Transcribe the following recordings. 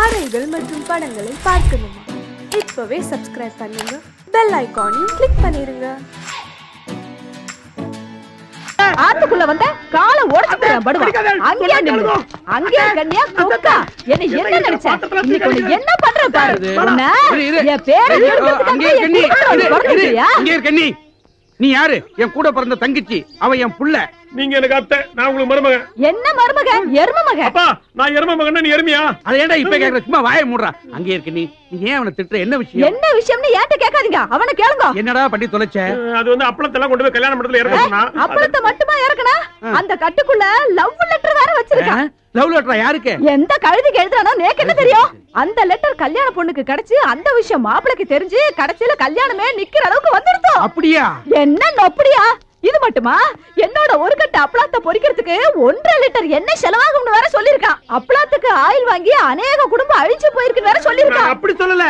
பாடல்கள் மற்றும் படங்களை பார்க்கணுமா? இப்பவே சப்ஸ்கிரைப் பண்ணுங்க, பெல் ஐகானையும் கிளிக் பண்ணிருங்க. ஆத்துக்குள்ள வந்த கால ஓடிச்சுறேன் படுவா. அங்கேயே நில்லு. அங்கேயே கண்ணியா கொக்கா. என்ன நினைச்ச? இன்னைக்கு என்ன பண்ற பாரு. என் பேரை அங்கே கண்ணி. நீ யாரு? என் கூட பிறந்த தங்கச்சி. அவ என் புள்ள. நீங்க எனக்கு அத்தை, நான் உங்களுக்கு மருமகன். என்ன மருமகன்? எரும மகன். அப்பா, நான் எரும மகன், நீ எருமையா? அத ஏன்டா இப்ப கேக்குற? சும்மா வாயை மூடுறா. அங்கே இருக்கு நீ ஏன் அவனை திட்டுற? என்ன விஷயம்? என்ன விஷயம்னு ஏன்ட்ட கேட்காதீங்க, அவனை கேளுங்க. என்னடா பண்ணி தொலைச்ச? அது வந்து அப்பளத்தை எல்லாம் கொண்டு போய் கல்யாண மண்டபத்துல இறக்க சொன்னா. அப்பளத்தை மட்டுமா இறக்கணும்? அந்த கட்டுக்குள்ள லவ் லெட்டர் வேற வச்சிருக்கான். லவ் லெட்டரா? யாருக்கு? எந்த கழுதிக்கு எழுதுறானோ நேக்கு என்ன தெரியும்? அந்த லெட்டர் கல்யாண பொண்ணுக்கு கிடைச்சு அந்த விஷயம் மாப்பிளைக்கு தெரிஞ்சு கடைசியில கல்யாணமே நிக்கிற அளவுக்கு வந்துருச்சு. அப்படியா? என்ன அப்படியா? இது மட்டுமா? என்னோட ஒரு கட்டு அப்பளத்தை பொரிக்கிறதுக்கு 1.5 லிட்டர் எண்ணெய் செலவாகும்னு வேற சொல்லிருக்கான். அப்பளத்துக்கு ஆயில் வாங்கி அநேக குடும்பம் அழிஞ்சு போயிருக்கு வேற சொல்லிருக்கான். அப்படி சொல்லல,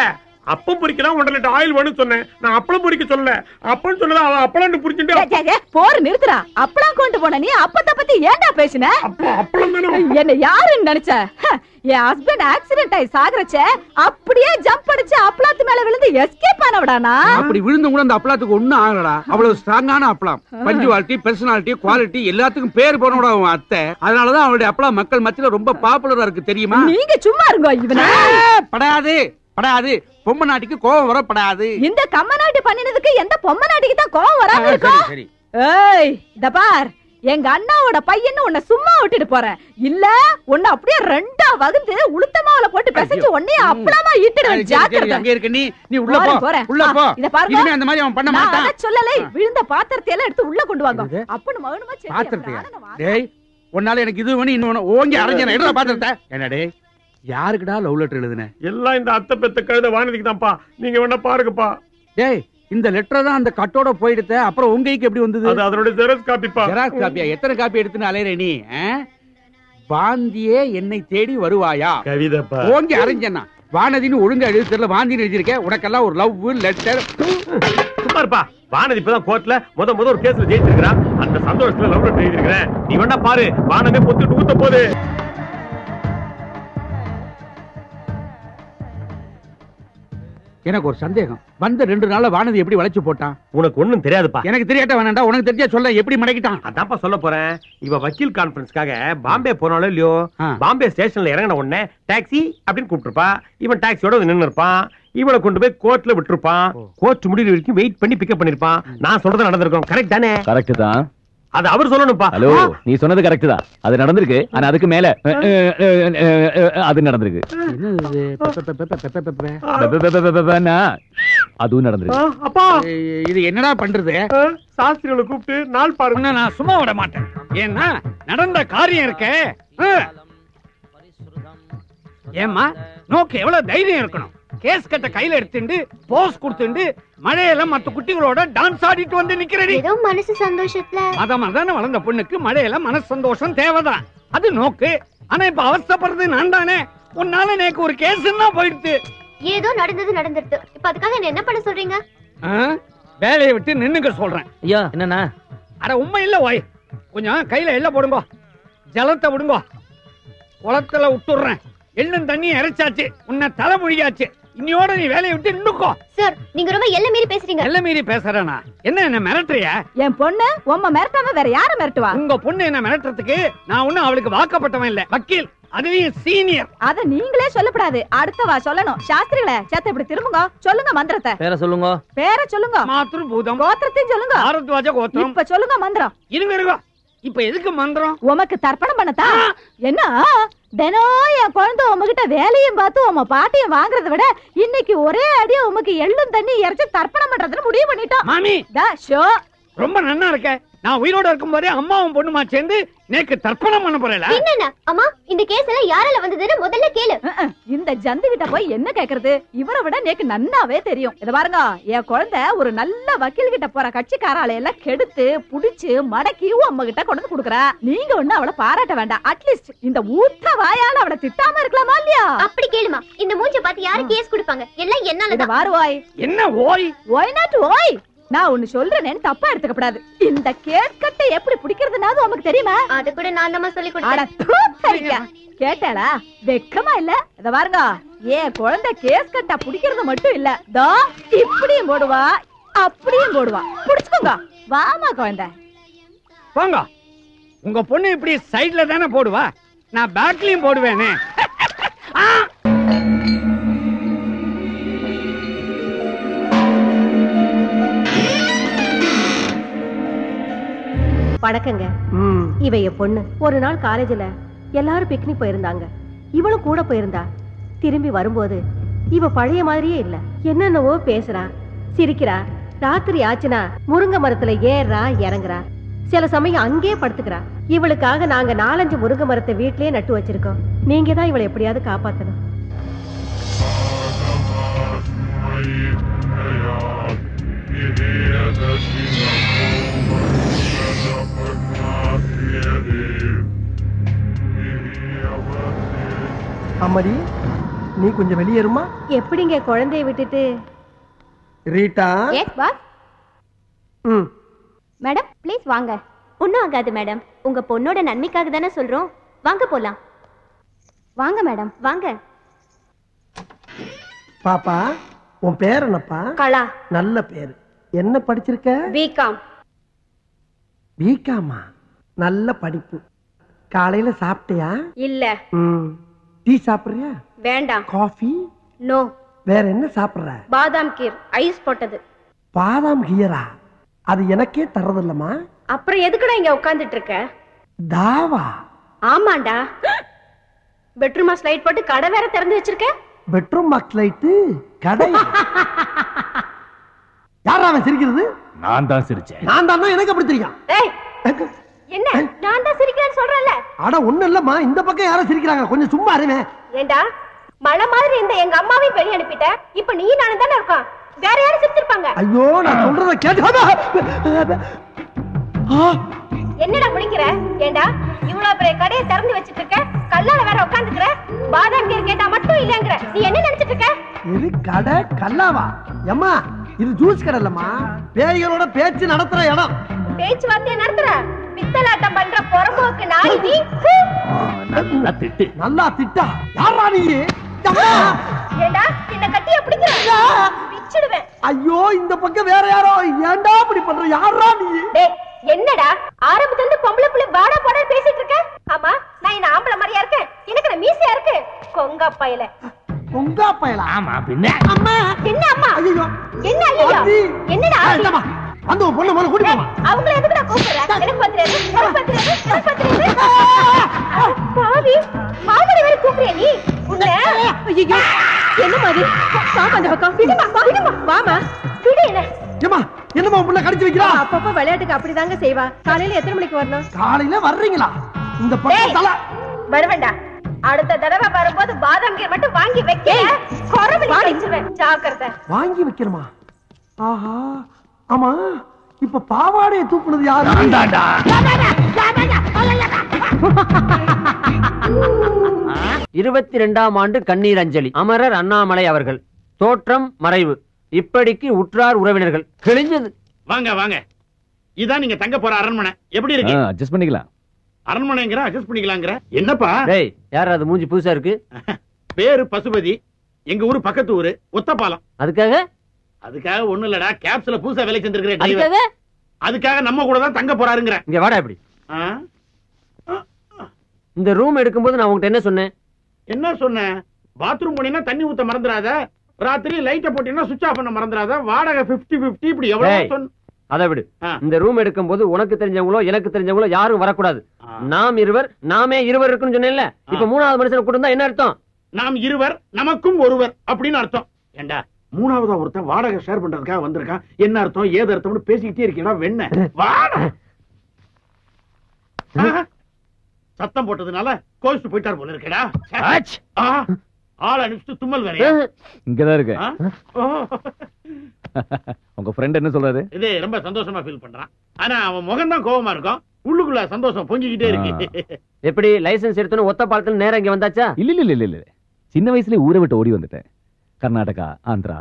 அப்பம் பொரிக்கலாம் 1.5 லிட்டர் ஆயில் வேணும்னு சொன்னேன். நான் அப்பளம் பொரிக்க சொல்லல. அப்பம் சொன்னதா அவ அப்பளம் புரிஞ்சுட்டு போற நிறுத்துறா. அப்பளம் கொண்டு போன நீ அப்பத்தை பத்தி ஏன்டா பேசின? அப்பளம் தானே. என்ன யாருன்னு நினைச்ச? என் ஹஸ்பண்ட் ஆக்சிடென்ட் ஆகி சாகுறச்ச அப்படியே ஜம்ப் அடிச்சு அப்பளத்து மேல விழுந்து எஸ்கேப் ஆனவடானா? அப்படி விழுந்து கூட அந்த அப்பளத்துக்கு ஒண்ணும் ஆகலடா. அவ்வளவு ஸ்ட்ராங்கான அப்பளம். பஞ்சுவாலிட்டி, பர்சனாலிட்டி, குவாலிட்டி எல்லாத்துக்கும் பேர் போனோட அவன் அத்தை. அதனாலதான் அவளுடைய அப்பளம் மக்கள் மத்தியில ரொம்ப பாப்புலரா இருக்கு தெரியுமா? நீங்க சும்மா இருங்க. இவன படாது படாது. பொம்மை நாட்டிக்கு கோவம் வரப்படாது. இந்த கம்ம நாட்டி பண்ணினதுக்கு எந்த பொம்மை நாட்டிக்கு தான் கோவம் வராம இருக்கும்? சரி. ஏய் இத பார், எங்க அண்ணாவோட பையன்னு உன்னை சும்மா விட்டுட்டு போறேன். இல்ல உன்னை அப்படியே ரெண்டா வகுந்து உளுத்தமாவுல போட்டு பிசைஞ்சு உன்னைய அப்பளமா ஈட்டுடுவேன். ஜாக்கிரதை. அங்க இருக்க நீ உள்ள போ. உள்ள போ. இத பாருங்க, இனிமே அந்த மாதிரி அவன் பண்ண மாட்டான். நான் சொல்லலை. விழுந்த பாத்திரத்தை எல்லாம் எடுத்து உள்ள கொண்டு வாங்க. அப்பன்னு மகனுமா சரி. பாத்திரத்தையா? டேய், உன்னால எனக்கு இது வேணும் இன்னொன்னு ஓங்கி அரைஞ்சன. எடுடா பாத்திரத்தை. என்ன டேய், யாருக்குடா லவ் லெட்டர் எழுதுன? எல்லாம் இந்த அத்தை பெத்த கழுத வானதிக்கு தான்ப்பா. நீங்க வேணா பாருங்கப்பா. டேய், இந்த லெட்டர் தான் அந்த கட்டோட போயிடுத்த. அப்புறம் உங்க கைக்கு எப்படி வந்தது? அது அதோட ஜெராக்ஸ் காப்பிப்பா. ஜெராக்ஸ் காப்பியா? எத்தனை காப்பி எடுத்துன்னு அலையற நீ? வாந்தியே என்னை தேடி வருவாயா? கவிதைப்பா. ஓங்கி அரைஞ்சனா. வானதின்னு ஒழுங்கா எழுதி தெரியல, வாந்தின்னு எழுதிருக்க. உனக்கெல்லாம் ஒரு லவ் லெட்டர். சும்மா இருப்பா. வானதி இப்பதான் கோர்ட்ல முத ஒரு கேஸ்ல ஜெயிச்சிருக்கா. அந்த சந்தோஷத்துல லவ் லெட்டர் எழுதிருக்கிறேன். நீ வேணா பாரு. வானமே பொத்துட்டு ஊத்த போகுது. எனக்கு ஒரு சந்தேகம். வந்த 2 நாள்ல வானதி எப்படி வளைச்சு போட்டான்? உனக்கு ஒண்ணும் தெரியாதுப்பா. எனக்கு தெரியாட்ட வேணாண்டா. உனக்கு தெரிஞ்சா சொல்ல. எப்படி மடக்கிட்டான்? அதான்ப்பா சொல்ல போறேன். இவ வக்கீல் கான்பரன்ஸ்க்காக பாம்பே போனாலும் இல்லையோ, பாம்பே ஸ்டேஷன்ல இறங்கின உடனே டாக்ஸி அப்படின்னு கூப்பிட்டுருப்பா. இவன் டாக்ஸியோட நின்று இருப்பான். இவனை கொண்டு போய் கோர்ட்ல விட்டுருப்பான். கோர்ட் முடிவு வரைக்கும் வெயிட் பண்ணி பிக்கப் பண்ணிருப்பான். நான் சொல்றது நடந்திருக்கும். கரெக்ட் தானே? கரெக்ட் தான். அது அவர் சொல்லணும்ப்பா. ஹலோ, நீ சொன்னது கரெக்ட் தான். அது நடந்திருக்கு. ஆனா அதுக்கு மேல அது நடந்திருக்கு. அதுவும் நடந்திருக்கு. அப்பா, இது என்னடா பண்றது? சாஸ்திரிகளை கூப்பிட்டு நாள் பாருங்க. நான் சும்மா விட மாட்டேன். ஏன்னா நடந்த காரியம் இருக்க. ஏமா நோக்கு எவ்வளவு தைரியம் இருக்கணும்? கேஸ் கட்ட கையில எடுத்துட்டு போஸ் கொடுத்துட்டு மழையில மத்த குட்டிகளோட டான்ஸ் ஆடிட்டு வந்து நிக்கிறடி. ஏதோ மனசு சந்தோஷத்துல மதமதான வளர்ந்த பொண்ணுக்கு மழையில மனசு சந்தோஷம் தேவைதான். அது நோக்கு. ஆனா இப்ப அவஸ்தைப்படுறது நான் தானே. உன்னால எனக்கு ஒரு கேஸ்ன்னா போயிடுது. ஏதோ நடந்துட்டு. இப்ப அதுக்காக என்ன பண்ண சொல்றீங்க? வேலையை விட்டு நின்னுக்க சொல்றேன். ஐயா என்னன்னா? அட உண்மை இல்ல ஓய். கொஞ்சம் கையில எள்ள போடுங்க. ஜலத்தை விடுங்க. குளத்துல விட்டுடுறேன். எள்ளும் தண்ணி இறைச்சாச்சு. உன்னை தலை மொழியாச்சு. இன்னையோட நீ வேலையை விட்டு நின்னுக்கோ. சார், நீங்க ரொம்ப எல்லை மீறி பேசுறீங்க. எல்லை மீறி பேசுறேனா? என்ன மிரட்டுறியா? என் பொண்ணு உம்மை மிரட்டாம வேற யார மிரட்டுவா? உங்க பொண்ணு என்ன மிரட்டுறதுக்கு நான் ஒண்ணும் அவளுக்கு வாக்கப்பட்டவன் இல்ல. வக்கீல், அதுலயும் சீனியர். அத நீங்களே சொல்லப்படாது. அடுத்தவா சொல்லணும். சாஸ்திரிகளே, சேத்த இப்படி திரும்புங்க. சொல்லுங்க மந்திரத்தை. பேரை சொல்லுங்க. பேரை சொல்லுங்க. மாத்ரு பூதம். கோத்திரத்தையும் சொல்லுங்க. பாரத்வாஜ கோத்திரம். இப்ப சொல்லுங்க மந்திரம். இருங்க. இப்ப எதுக்கு மந்திரம்? உமக்கு தர்ப்பணம் பண்ணத்தா? என்ன தினம் என் குழந்தை உமகிட்ட வேலையும் பார்த்து உம பாட்டியும் வாங்குறத விட இன்னைக்கு ஒரே அடியா உமக்கு எள்ளும் தண்ணி இறைச்சி தர்ப்பணம் பண்றதுன்னு முடிவு பண்ணிட்டோம். மாமி, ரொம்ப நன்னா இருக்க. நான் உயிரோட இருக்கும் போதே அம்மாவும் பொண்ணுமா சேர்ந்து நேக்கு தர்ப்பணம் பண்ண போறேன். என்னன்னா அம்மா, இந்த கேஸ் எல்லாம் யாரால வந்ததுன்னு முதல்ல கேளு. இந்த ஜந்து கிட்ட போய் என்ன கேக்குறது? இவரை விட நேக்கு நன்னாவே தெரியும். இத பாருங்க, என் குழந்தை ஒரு நல்ல வக்கீல் கிட்ட போற கட்சிக்காரால எல்லாம் கெடுத்து புடிச்சு மடக்கி அம்மா கிட்ட கொண்டு கொடுக்குறா. நீங்க ஒண்ணு அவளை பாராட்ட வேண்டாம். அட்லீஸ்ட் இந்த ஊத்த வாயால அவளை திட்டாம இருக்கலாமா இல்லையா? அப்படி கேளுமா. இந்த மூஞ்ச பார்த்து யாரு கேஸ் கொடுப்பாங்க? எல்லாம் என்னால. வாரு ஓய். என்ன ஓய்? ஒய் நாட் ஓய். நான் ஒண்ணு சொல்றேன்னு தப்பா எடுத்துக்கப்படாது. இந்த கேஸ் கட்டை எப்படி பிடிக்கிறதுனாவது உனக்கு தெரியுமா? அது கூட நான் தான் சொல்லி கொடுத்தேன். கேட்டாளா? வெக்கமா இல்ல? இத பாருங்க, ஏன் குழந்தை கேஸ் கட்டா பிடிக்கிறது மட்டும் இல்ல, தோ இப்படியும் போடுவா அப்படியும் போடுவா. பிடிச்சுக்கோங்க. வாமா குழந்தை. போங்க. உங்க பொண்ணு இப்படி சைடுல தானே போடுவா, நான் பேக்லயும் போடுவேனே. வணக்கங்க. இவ என் பொண்ணு. ஒரு நாள் காலேஜ்ல எல்லாரும் பிக்னிக் போயிருந்தாங்க. இவளும் கூட போயிருந்தா. திரும்பி வரும்போது இவ பழைய மாதிரியே இல்ல. என்னென்னவோ பேசுறா, சிரிக்கிறா. ராத்திரி ஆச்சுனா முருங்கை மரத்துல ஏறா இறங்குறா. சில சமயம் அங்கே படுத்துக்கிறா. இவளுக்காக நாங்க 4-5 முருங்கை மரத்தை வீட்லயே நட்டு வச்சிருக்கோம். நீங்க தான் இவளை எப்படியாவது காப்பாத்தணும். அம்மாடி, நீ கொஞ்சம் வெளியேறுமா? எப்படிங்க குழந்தைய விட்டுட்டு? Rita. Yes boss. Madam please வாங்க. ஒன்றும் ஆகாது மேடம். உங்க பொண்ணோட நன்மைக்காக தானே சொல்றோம். வாங்க போலாம். வாங்க மேடம் வாங்க. பாப்பா, உன் பேர் என்னப்பா? கலா. நல்ல பேரு. என்ன படிச்சிருக்க? பிகாம். பிகாமா? நல்ல படிப்பு. காலையில சாப்பிட்டியா? இல்ல. டீ சாப்பிடுறியா? வேண்டாம். காஃபி? நோ. வேற என்ன சாப்பிடுற? பாதாம் கீர் ஐஸ் போட்டது. பாதாம் கீரா? அது எனக்கே தரதில்லமா. அப்புறம் எதுக்குடா இங்க உட்கார்ந்துட்டு இருக்க? தாவா? ஆமாண்டா. பெட்ரூமா ஸ்லைட் போட்டு கடை வேற திறந்து வச்சிருக்க. பெட்ரூம் பாக்ஸ் லைட் கடை? யாரா அவன் சிரிக்கிறது? நான் தான் சிரிச்சேன். நான் தான். எனக்கு அப்படி தெரியும். ஏய் என்ன நான் தான் சிரிக்கிறேன்னு சொல்றேன்ல. அட ஒண்ணு இல்லம்மா, இந்த பக்கம் யாரோ சிரிக்கிறாங்க, கொஞ்சம் சும்மா இருங்க. ஏண்டா மழை மாதிரி இந்த எங்க அம்மாவையும் வெளிய அனுப்பிட்ட. இப்ப நீ நானும் தானே இருக்கோம். வேற யாரும் சிரிச்சிருப்பாங்க. ஐயோ, நான் சொல்றத கேட்டு. என்னடா முடிக்கிற? ஏண்டா இவ்வளவு பெரிய கடையை திறந்து வச்சிட்டு இருக்க, கல்லால வேற உட்கார்ந்துக்கிற. பாதாம் கீர் கேட்டா மட்டும் இல்லங்கற. நீ என்ன நினைச்சிட்டு இருக்க? இது கடை கல்லாவா? அம்மா, இது ஜூஸ் கடை இல்லம்மா, பேய்களோட பேச்சு நடத்துற இடம். பேச்சு வார்த்தையை நடத்துற பித்தலாட்டம் பண்ற பொறம்போக்கு நாய் நீ. நல்லா திட்டு. நல்லா திட்டா? யாரா நீ? ஏண்டா என்ன கட்டிய பிடிக்கிற? பிச்சிடுவேன். ஐயோ, இந்த பக்கம் வேற யாரோ. ஏண்டா இப்படி பண்ற? யாரா நீ? டேய் என்னடா ஆரம்பத்துல இருந்து பொம்பளை புள்ள பாடா பாடா பேசிட்டு இருக்க? ஆமா, நான் என்ன ஆம்பளை மாதிரியா இருக்கேன்? எனக்கு மீசையா இருக்கு. கொங்கா பயல. கொங்கா பயலா? ஆமா பின்ன. அம்மா என்ன அம்மா? ஐயோ என்ன ஐயோ? என்னடா இல்லம்மா, வந்து உன் பொண்ணு மேல கூட்டி போமா. அவங்கள எதுக்குடா கூப்பிடுற? எனக்கு பத்திரது, எனக்கு பத்திரது, எனக்கு பத்திரது. பாவி, மாமடி வேற கூப்பிடுற நீ? உன்ன ஐயோ, என்ன மாதிரி? வாமா அந்த பக்கம். விடுமா, விடுமா. வாமா. விடு என்ன? ஏமா, என்னமா உன் புள்ள கடிச்சு வைக்கிறா? அப்பப்ப விளையாட்டுக்கு அப்படிதாங்க செய்வா. காலையில எத்தனை மணிக்கு வரணும்? காலையில வர்றீங்களா? இந்த பக்கம் தல வருவேண்டா. அடுத்த தடவை வரும்போது பாதாம் கீர் மட்டும் வாங்கி வைக்க. கொரவலி அடிச்சுவேன். ஜாக்கிரதை. வாங்கி வைக்கிறமா? ஆஹா, ஆமா, இப்ப பாவாடையை தூக்குனது யாரு? 22ஆம் ஆண்டு கண்ணீர் அஞ்சலி. அமரர் அண்ணாமலை அவர்கள். தோற்றம் மறைவு. இப்படிக்கு உற்றார் உறவினர்கள். கிழிஞ்சது. வாங்க வாங்க, இதான் நீங்க தங்க போற அரண்மனை. எப்படி இருக்கு? அட்ஜஸ்ட் பண்ணிக்கலாம். அரண்மனைங்கிற அட்ஜஸ்ட் பண்ணிக்கலாங்கிற என்னப்பா? டேய், யார் அது? மூஞ்சி புதுசா இருக்கு. பேரு பசுபதி. எங்க ஊரு பக்கத்து ஊரு ஒத்தப்பாலம். அதுக்காக? அதுக்காக ஒண்ணு இல்லடா, கேப்ஸ்ல புதுசா வேலை செஞ்சிருக்கிற அதுக்காக? அதுக்காக நம்ம கூட தான் தங்க போறாருங்கிற. இங்க வாடா. இப்படி இந்த ரூம் எடுக்கும்போது நான் உங்ககிட்ட என்ன சொன்னேன்? என்ன சொன்னேன்? பாத்ரூம் போனீங்கன்னா தண்ணி ஊத்த மறந்துடாத, ராத்திரி லைட்ட போட்டீங்கன்னா சுவிட்ச் ஆஃப் பண்ண மறந்துடாத, வாடகை 50-50 இப்படி எவ்வளவு சொன்ன. அதை விடு. இந்த ரூம் எடுக்கும் போது உனக்கு தெரிஞ்சவங்களோ எனக்கு தெரிஞ்சவங்களோ யாரும் வரக்கூடாது. நாம் இருவர், நாமே இருவர் இருக்குன்னு சொன்னேன்ல. இப்ப 3வது மனுஷனை கூட்டு வந்தா என்ன அர்த்தம்? நாம் இருவர் நமக்கும் ஒருவர் அப்படின்னு அர்த்தம். ஏண்டா 3வதா ஒருத்தன் வாடகை ஷேர் பண்றதுக்காக வந்திருக்கான். என்ன அர்த்தம் ஏது அர்த்தம்னு பேசிக்கிட்டே இருக்கீங்களா? வெண்ண வாடா. சத்தம் போட்டதுனால கோவிச்சு போயிட்டார் போல இருக்கடா. ஆள அனுப்பிச்சு தும்மல் வேற. இங்கதான் இருக்கு. உங்க ஃப்ரெண்ட் என்ன சொல்றாரு? இது ரொம்ப சந்தோஷமா ஃபீல் பண்றான். ஆனா அவன் முகம் தான் கோவமா இருக்கும், உள்ளுக்குள்ள சந்தோஷம் பொங்கிக்கிட்டே இருக்கு. எப்படி லைசென்ஸ் எடுத்தோன்னு ஒத்த பாலத்துல நேரம் இங்க வந்தாச்சா? இல்ல இல்ல இல்ல இல்ல, சின்ன வயசுல ஊரை விட்டு ஓடி வந்துட்டேன். கர்நாடகா, ஆந்திரா,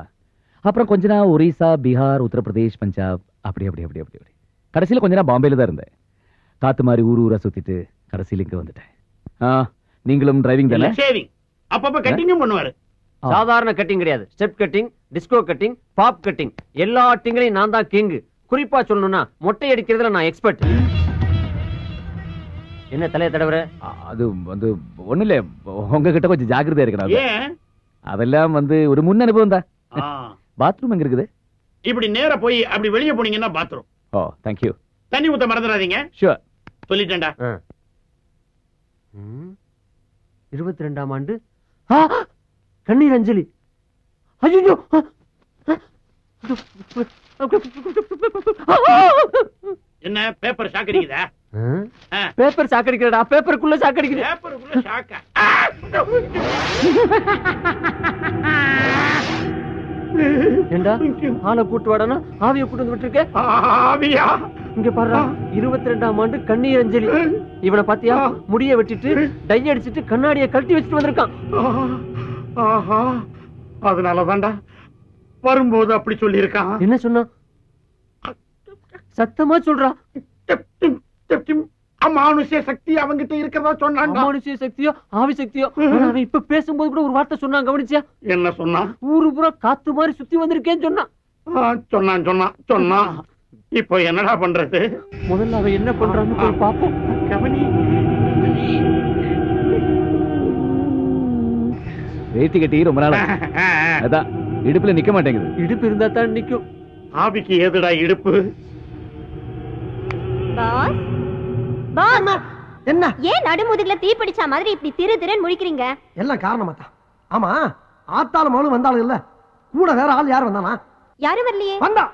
அப்புறம் கொஞ்ச நாள் ஒரிசா, பீகார், உத்தரப்பிரதேஷ், பஞ்சாப், அப்படி அப்படி அப்படி அப்படி அப்படி கடைசியில கொஞ்ச நாள் பாம்பேல தான் இருந்தேன். காத்து மாதிரி ஊரா சுத்திட்டு கடைசியில இங்க வந்துட்டேன். நீங்களும் டிரைவிங் தானே? ஷேவிங் அப்பப்ப கட்டிங்கும் பண்ணுவாரு. சாதாரண கட்டிங் கிடையாது, step cutting, disco cutting, bob cutting, எல்லா கட்டிங்லையும் நான் தான் கிங். குறிப்பா சொல்லணும்னா மொட்டை அடிக்கிறதுல நான் எக்ஸ்பர்ட். என்ன தலைய தடவற? அது வந்து ஒண்ணு இல்ல, உங்ககிட்ட கொஞ்சம் ஜாக்கிரதையா இருக்கணும். ஏன்? அதெல்லாம் வந்து ஒரு முன் அனுபவம் தான். பாத்ரூம் எங்க இருக்குது? இப்படி நேரா போய் அப்படி வெளியே போனீங்கன்னா பாத்ரூம். O, thank you. தண்ணி ஊத்த மறந்துடாதீங்க. ஷூர். சொல்லிட்டேன்டா. 22ஆம் ஆண்டு கண்ணீர் அஞ்சலி. ஐயோ, என்ன பேப்பர் ஷாக் அடிக்குதா? பேப்பர் ஷாக் அடிக்கிறடா. பேப்பருக்குள்ள ஷாக் அடிக்குது. பேப்பருக்குள்ள ஷாக்கா? ஏண்டா ஆளை கூட்டு வாடனா ஆவிய கூட்டு வந்து விட்டுருக்க? ஆவியா? இங்க பாரு, 22ஆம் ஆண்டு கண்ணீர் அஞ்சலி. இவனை பாத்தியா? முடிய வெட்டிட்டு டை அடிச்சிட்டு கண்ணாடியை கழட்டி வச்சுட்டு வந்திருக்கான். ஆஹா, அதனாலதான்டா வரும்போது அப்படி சொல்லி இருக்கான். என்ன சொன்னா? சத்தமா சொல்றா. அமானுஷ்ய சக்தி அவங்கிட்ட இருக்கிறதா சொன்னாங்க. அமானுஷ்ய சக்தியோ ஆவி சக்தியோ? அவன் இப்ப பேசும்போது கூட ஒரு வார்த்தை சொன்னான், கவனிச்சியா? என்ன சொன்னா? ஊரு பூரா காத்து மாதிரி சுத்தி வந்திருக்கேன்னு சொன்னான். சொன்னான். இப்போ என்னடா பண்றது? முதல்ல அவன் என்ன பண்றான்னு போய் பாப்போம். கவனி. வேட்டி கட்டி ரொம்ப நாள் அதான் இடுப்புல நிக்க மாட்டேங்குது. இடுப்பு இருந்தா தான் நிக்கும். ஆவிக்கு ஏதுடா இடுப்பு? என்ன ஏன் நடுமுதுகுல தீ பிடிச்ச மாதிரி இப்படி திரு திருன்னு முழிக்கிறீங்க? எல்லாம் காரணமா தான். ஆமா, ஆத்தாலும் மகளும் வந்தாலும் இல்ல, கூட வேற ஆள் யார் வந்தானா? யாரும் வரலையே. வந்தா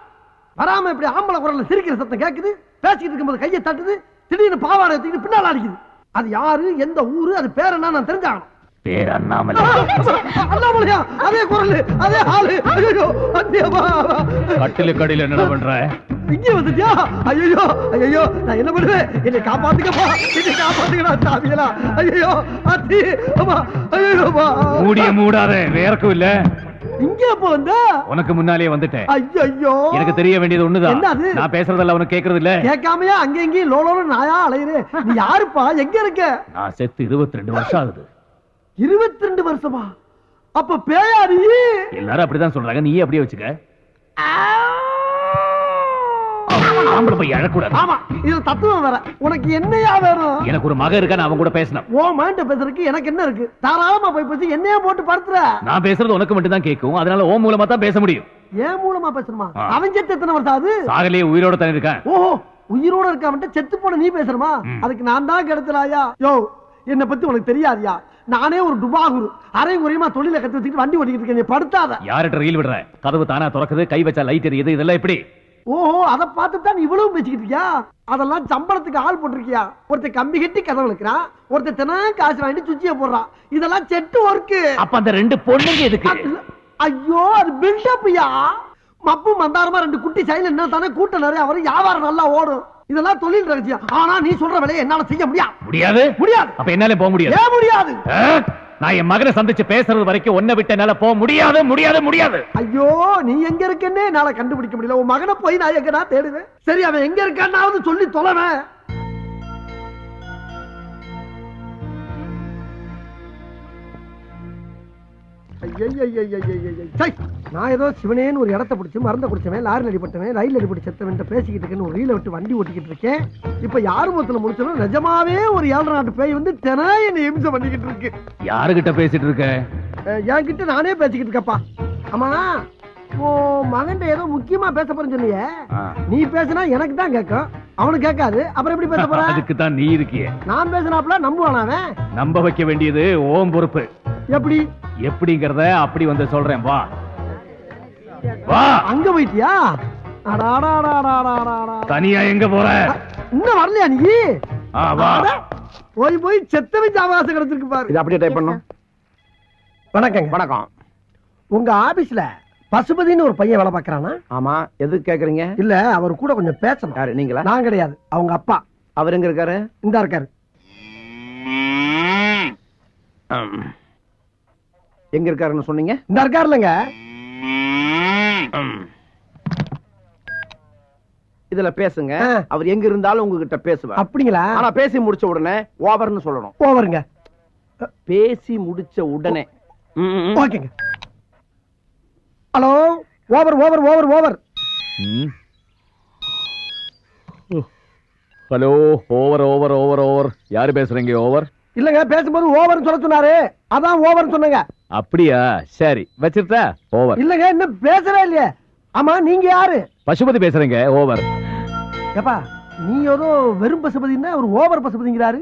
வராம இப்படி ஆம்பளை குரல்ல சிரிக்கிற சத்தம் கேக்குது. பேசிக்கிட்டு இருக்கும்போது கையை தட்டுது, திடீர்னு பாவாடை எடுத்துக்கிட்டு பின்னால அடிக்குது. அது யாரு, எந்த ஊரு, அது பேர் என்ன நான் தெரிஞ்சாகணும். பேர் அண்ணாமலை. அண்ணாமலையா? அதே குரல், அதே ஆளு. ஐயோ, கட்டில கடையில என்ன பண்ற? இங்கே வந்துட்டியா? ஐயோ ஐயோ, நான் என்ன பண்ணுவேன்? என்னை காப்பாத்துக்கப்பா, என்னை காப்பாத்துக்கடா சாமிகளா. ஐயோ அத்தி, அம்மா, ஐயோப்பா. மூடாத, வேறக்கும் இல்ல. இங்க எப்ப வந்த? உனக்கு முன்னாலே வந்துட்டேன். ஐயோ, எனக்கு தெரிய வேண்டியது ஒண்ணுதான். என்னது? நான் பேசுறதெல்லாம் உனக்கு கேக்குறது இல்ல. கேட்காமையா அங்க எங்கேயும் லோலோல நாயா அலையுறே? நீ யாருப்பா? எங்க இருக்க? நான் செத்து 22 வருஷம் ஆகுது. 22 வருஷமா? அப்ப பேயாரி? எல்லாரும் அப்படிதான் சொல்றாங்க, நீயே அப்படியே வச்சுக்க. ஆம்பளை போய் அழக்கூடாது. ஆமா, இது தத்துவம் வேற. உனக்கு என்னையா வேணும்? எனக்கு ஒரு மகன் இருக்கா, நான் அவன் கூட பேசணும். ஓ மைண்ட பேசுறதுக்கு எனக்கு என்ன இருக்கு? தாராளமா போய் பேசி என்னையா போட்டு படுத்துற. நான் பேசுறது உனக்கு மட்டும் தான் கேட்கும், அதனால ஓ மூலமா தான் பேச முடியும். ஏன் மூலமா பேசணுமா? அவன் செத்து எத்தனை வருஷம் ஆகுது? சாகலையே, உயிரோட தான் இருக்கான். ஓஹோ, உயிரோட இருக்காம செத்து போன நீ பேசுறமா? அதுக்கு நான் தான் கிடைச்சலாயா? யோ, என்ன பத்தி உனக்கு தெரியாதியா? நானே ஒரு டுபாகுரு, அரை குறையுமா தொழில கத்து வச்சுக்கிட்டு வண்டி ஓட்டிக்கிட்டு இருக்கேன். நீ படுத்தாத. யார்கிட்ட ரயில் விடுற? கதவு தானா திறக்குது, கை வச்சா லைட் எரியுது, இதெல்லாம் எப்படி? ஓஹோ, அதை பார்த்து தான் இவ்வளவு பேசிக்கிட்டு இருக்கியா? அதெல்லாம் சம்பளத்துக்கு ஆள் போட்டிருக்கியா? ஒருத்தர் கம்பி கட்டி கதவு வைக்கிறான், ஒருத்தர் தினம் காசு வாங்கிட்டு சுச்சிய போடுறான். இதெல்லாம் செட்டு ஒர்க்கு. அப்ப அந்த 2 பொண்ணுங்க எதுக்கு? ஐயோ, அது பில்டப்யா. மப்பு மந்தாரமா 2 குட்டி சைல என்ன தானே கூட்டம் நிறைய வரும், வியாபாரம் நல்லா ஓடும். இதெல்லாம் தொழில் ரகசியம். ஆனா நீ சொல்ற வேலையை என்னால செய்ய முடியாது. முடியாது. அப்ப என்னால போக முடியாது. ஏன் முடியாது? நான் என் மகனை சந்திச்சு பேசுறது வரைக்கும் ஒன்ன விட்டு என்னால போக முடியாது. முடியாது. ஐயோ, நீ எங்க இருக்கன்னே என்னால கண்டுபிடிக்க முடியல. உன் மகனை போய் நான் எங்கடா தேடுவேன்? சரி, அவன் எங்க இருக்கான்னாவது சொல்லி தொலைவேன். நான் ஏதோ சிவனேன்னு ஒரு இடத்த பிடிச்சி மறந்த குடிச்சவன், லாரி அடிபட்டவன், ரயில் அடிபட்டு செத்தவன் பேசிக்கிட்டு இருக்கேன்னு ஒரு ரீல விட்டு வண்டி ஓட்டிக்கிட்டு இருக்கேன். இப்ப யாரு மொத்தத்துல முடிச்சாலும் நிஜமாவே ஒரு 7 நாட்டு பேய் வந்து தினம் என்ன இம்சை பண்ணிக்கிட்டு இருக்கு. யாருகிட்ட பேசிட்டு இருக்க? என்கிட்ட நானே பேசிக்கிட்டு இருக்கப்பா. ஆமா, மகன் ஏதோ முக்கியமா பேச போறேன்னு சொன்னியே, நீ பேசினா எனக்கு தான் கேட்கும், அவனுக்கு கேட்காது. அப்புறம் எப்படி பேச போற? அதுக்கு தான் நீ இருக்கியே. நான் பேசினாப்ல நம்புவானா அவன்? நம்ப வைக்க வேண்டியது ஓம் பொறுப்பு. எப்படி? எப்படிங்கறத அப்படி வந்து சொல்றேன். வா வா. அங்க போயிட்டியா? தனியா எங்க போற? இன்னும் வரலையா நீ? வா. போய் செத்தவன் அவகாசம் கிடைச்சிருக்கு பாரு. இது அப்படியே டைப் பண்ணும். வணக்கங்க. வணக்கம். உங்க ஆபீஸ்ல பசுபதினு ஒரு பையன் வேலை பாக்குறானா? ஆமா, எதுக்கு கேக்குறீங்க? இல்ல, அவர் கூட கொஞ்சம் பேசணும். யாரு, நீங்களா? நான் கிடையாது, அவங்க அப்பா. அவர் எங்க இருக்காரு? இந்தா இருக்காரு. எங்க இருக்காருன்னு சொன்னீங்க? இந்த இருக்காருலங்க. இதுல பேசுங்க. அவர் எங்க இருந்தாலும் உங்ககிட்ட பேசுவார். அப்படிங்களா? ஆனா பேசி முடிச்ச உடனே ஓவர்னு சொல்லணும். ஓவருங்க. பேசி முடிச்ச உடனே. ஓகேங்க. Hello, over over over over. Hello, over over over over. யாரு பேசுறீங்க? ஓவர் இல்லங்க, பேசும்போது ஓவர்னு சொல்ல சொன்னாரு, அதான் ஓவர்னு சொன்னங்க. அப்படியா? சரி, வச்சிருட்டா? ஓவர். இல்லங்க, இன்னும் பேசவே இல்லையே. ஆமா, நீங்க யாரு? பசுபதி பேசுறீங்க. ஓவர். ஏப்பா, நீ ஏதோ வெறும் பசுபதினா ஒரு ஓவர் பசுபதிங்கிறாரு.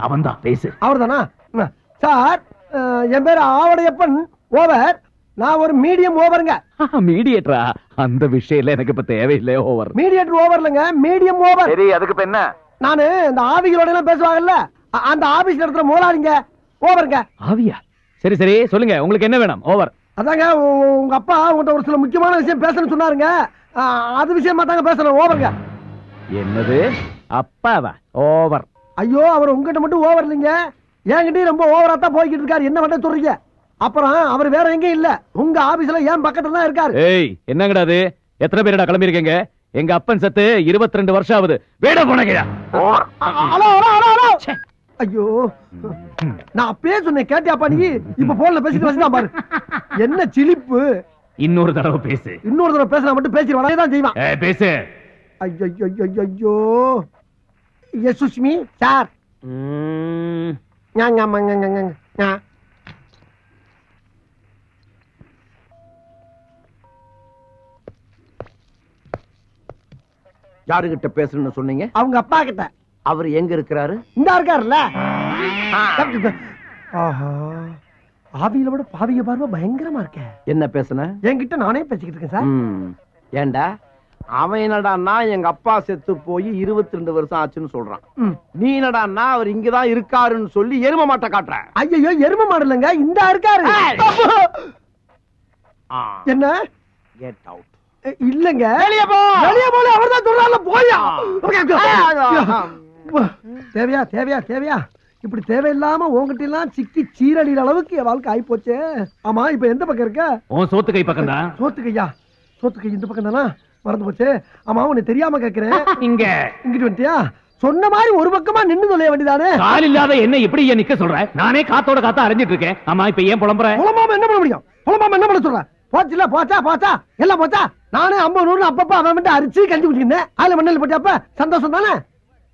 அவன் தான், பேசு. அவர் தானா? சார், என் பேர் ஆவடையப்பன். ஓவர். நான் ஒரு மீடியம் ஓவருங்க. மீடியேட்டரா? அந்த விஷயம் எனக்கு இப்ப தேவையில்லை. ஓவர். மீடியேட்டர் ஓவர் இல்லங்க, மீடியம் ஓவர். சரி, அதுக்கு இப்ப என்ன? நானு இந்த ஆவிகளோட எல்லாம் பேசுவாங்கல்ல, அந்த ஆபீஸ் நடத்துற முதலாளிங்க. ஓவருங்க. ஆவியா? சரி சரி, சொல்லுங்க, உங்களுக்கு என்ன வேணும்? ஓவர். அதாங்க, உங்க அப்பா உங்கள்கிட்ட ஒரு சில முக்கியமான விஷயம் பேசணும்னு சொன்னாருங்க. அது விஷயமா தாங்க பேசணும். ஓவருங்க. என்னது? அப்பாவா? ஓவர். ஐயோ, அவர் உங்ககிட்ட மட்டும் ஓவர் இல்லைங்க, என்கிட்டயும் ரொம்ப ஓவரா தான் போய்கிட்டு இருக்காரு. என்ன பண்ண சொல்றீங்க? அப்புறம் அவர் வேற எங்கேயும் இல்ல, உங்க ஆபீஸ்ல ஏன் பக்கத்துல தான் இருக்காரு. ஏய், என்னங்கடா அது? எத்தனை பேரடா கிளம்பி இருக்கீங்க? எங்க அப்பன் செத்து 22 வருஷம் ஆகுது. வேட போனங்கயா. Hello hello hello hello. ஐயோ, நான் அப்பவே சொன்னேன், கேட்டியாப்பா நீ? இப்ப போன்ல பேசிட்டு வச்சுதான் பாரு. என்ன சிலிப்பு. இன்னொரு தடவை பேசு. இன்னொரு தடவை பேசினா மட்டும் பேசிடுவான் தான் செய்வான். பேசு. ஐயோ ஐயோ ஐயோ. Yes Sushmi sir. யாருகிட்ட பேசணும்னு சொன்னீங்க? அவங்க அப்பா கிட்ட. அவர் எங்க இருக்கிறாரு? இந்த இருக்காருல்ல. ஆஹா, ஆவியில விட பாவிய பார்வை பயங்கரமா இருக்க. என்ன பேசுன? என்கிட்ட நானே பேசிக்கிட்டு இருக்கேன் சார். ஏண்டா, அவன் என்னடான்னா எங்க அப்பா செத்து போய் 22 வருஷம் ஆச்சுன்னு சொல்றான். நீ என்னடான்னா அவர் இங்கதான் இருக்காருன்னு சொல்லி எரும மாட்டை காட்டுற. ஐயோ, எரும மாடு இல்லைங்க, இந்த இருக்காரு. என்ன? Get out. இல்லங்க, வெளிய போ. வெளிய போல அவர்தான் சொல்றாருல, போயா. தேவையா தேவையா தேவையா? இப்படி தேவையில்லாம உங்ககிட்ட எல்லாம் சிக்கி சீரழிற அளவுக்கு என் வாழ்க்கை ஆயி போச்சு. ஆமா, இப்ப எந்த பக்கம் இருக்க? உன் சோத்து கை பக்கம் தான். சோத்து கையா? சோத்து கை இந்த பக்கம் தானா? மறந்து போச்சு. ஆமா, உன்னை தெரியாம கேக்குறேன். இங்க இங்கிட்டு வந்துட்டியா? சொன்ன மாதிரி ஒரு பக்கமா நின்னு சொல்ல வேண்டியதானே. கால் இல்லாத என்ன இப்படி ஏன் நிக்க சொல்ற? நானே காத்தோட காத்தா அரைஞ்சிட்டு இருக்கேன். ஆமா, இப்ப ஏன் புலம்புற? புலம்பாம என்ன பண்ண முடியும்? புலம்பாம என்ன பண்ண சொல்ற? போச்சுல, போச்சா போச்சா எல்லாம் போச்சா. நானே 50 100 அப்பப்ப அவன் மட்டும் அரிச்சு கஞ்சி குடிச்சிருந்தேன். அதுல மண்ணல் போட்டியாப்ப சந்தோஷம் தானே.